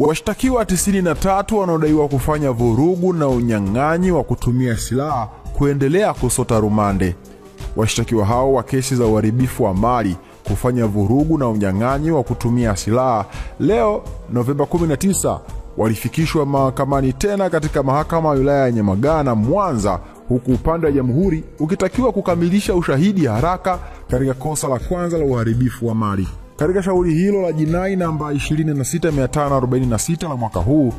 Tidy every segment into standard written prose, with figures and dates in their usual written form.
Washtakiwa 93 wanaodaiwa kufanya vurugu na unyang'anyi wa kutumia silaha kuendelea kusota rumande. Washtakiwa hao wa kesi za uharibifu wa mali, kufanya vurugu na unyang'anyi wa kutumia silaha leo Novemba 19 walifikishwa mahakamani tena katika mahakama ya wilaya ya Nyamagana Mwanza, huku upande wa jamhuri ukitakiwa kukamilisha ushahidi haraka katika kosa la kwanza la uharibifu wa mali. Katika shauri hilo la jinai namba 26546 la mwaka huu,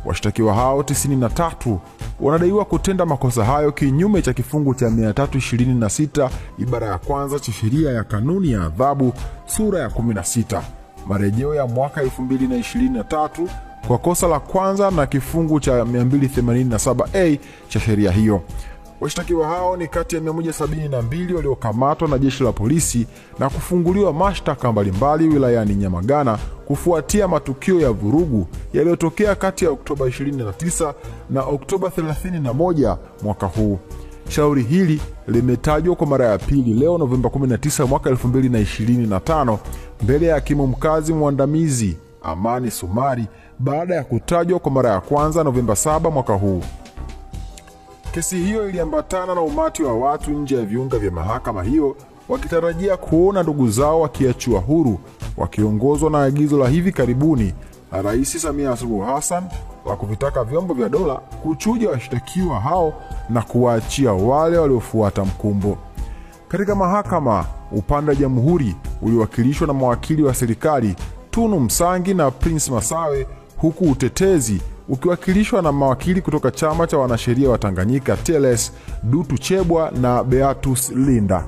washtakiwa hao 93 wanadaiwa kutenda makosa hayo kinyume cha kifungu cha 326 ibara ya kwanza cha sheria ya kanuni ya adhabu sura ya 16 marejeo ya mwaka 2023 kwa kosa la kwanza na kifungu cha 287A cha sheria hiyo. Washtakiwa hao ni kati ya 172 waliokamatwa na jeshi la polisi na kufunguliwa mashtaka mbalimbali wilayani Nyamagana kufuatia matukio ya vurugu yaliyotokea kati ya Oktoba 29 na Oktoba 31 mwaka huu. Shauri hili limetajwa kwa mara ya pili leo Novemba 19 mwaka 2025 mbele ya hakimu mkazi mwandamizi Amani Sumari baada ya kutajwa kwa mara ya kwanza Novemba 7 mwaka huu. Kesi hiyo iliambatana na umati wa watu nje ya viunga vya mahakama hiyo wakitarajia kuona ndugu zao wakiachiwa huru, wakiongozwa na agizo la hivi karibuni la Rais Samia Suluhu Hassan la kuvitaka vyombo vya dola kuchuja washtakiwa hao na kuwaachia wale waliofuata mkumbo. Katika mahakama, upande wa jamhuri uliwakilishwa na mawakili wa serikali Tunu Msangi na Prince Masawe, huku utetezi ukiwakilishwa na mawakili kutoka chama cha wanasheria wa Tanganyika TLS Dutu Chebwa na Beatus Linda.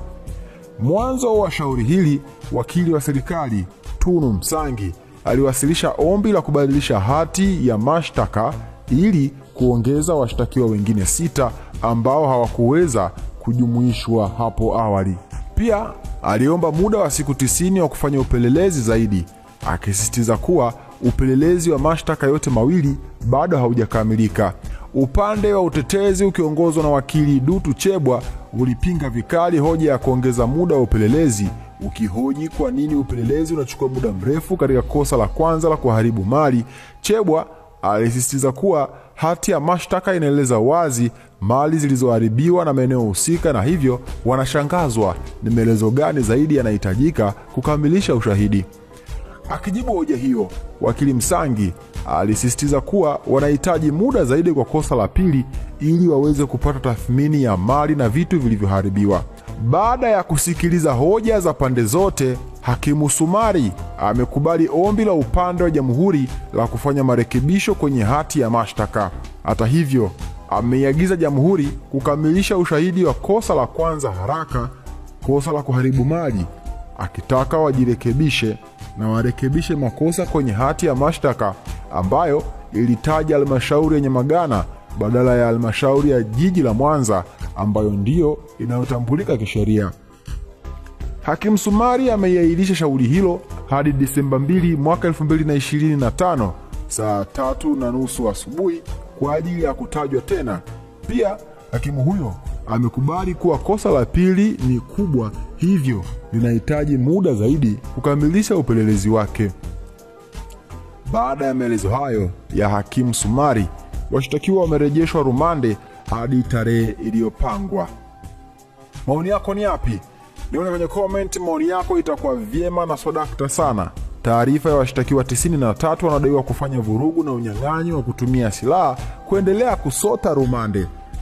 Mwanzo wa shauri hili, wakili wa serikali Tunu Msangi aliwasilisha ombi la kubadilisha hati ya mashtaka ili kuongeza washtakiwa wengine 6 ambao hawakuweza kujumuishwa hapo awali. Pia aliomba muda wa siku 90 wa kufanya upelelezi zaidi, akisisitiza kuwa upelelezi wa mashtaka yote mawili bado haujakamilika. Upande wa utetezi ukiongozwa na wakili Dutu Chebwa ulipinga vikali hoja ya kuongeza muda wa upelelezi, ukihoji kwa nini upelelezi unachukua muda mrefu katika kosa la kwanza la kuharibu mali. Chebwa alisisitiza kuwa hati ya mashtaka inaeleza wazi mali zilizoharibiwa na maeneo husika, na hivyo wanashangazwa ni maelezo gani zaidi yanahitajika kukamilisha ushahidi. Akijibu hoja hiyo, wakili Msangi alisisitiza kuwa wanahitaji muda zaidi kwa kosa la pili ili waweze kupata tathmini ya mali na vitu vilivyoharibiwa. Baada ya kusikiliza hoja za pande zote, hakimu Sumari amekubali ombi la upande wa jamhuri la kufanya marekebisho kwenye hati ya mashtaka. Hata hivyo, ameiagiza jamhuri kukamilisha ushahidi wa kosa la kwanza haraka, kosa la kuharibu mali, akitaka wajirekebishe na warekebishe makosa kwenye hati ya mashtaka ambayo ilitaja halmashauri ya Nyamagana badala ya halmashauri ya jiji la Mwanza ambayo ndiyo inayotambulika kisheria. Hakimu Sumari ameiahirisha shauri hilo hadi Disemba 2 mwaka 2025 saa 3:30 asubuhi kwa ajili ya kutajwa tena. Pia hakimu huyo amekubali kuwa kosa la pili ni kubwa, hivyo linahitaji muda zaidi kukamilisha upelelezi wake. Baada ya maelezo hayo ya hakimu Sumari, washtakiwa wamerejeshwa rumande hadi tarehe iliyopangwa. Maoni yako ni yapi? Nione kwenye comment, maoni yako itakuwa vyema na swadakta sana. Taarifa ya washtakiwa 93 wanadaiwa kufanya vurugu na unyang'anyi wa kutumia silaha kuendelea kusota rumande.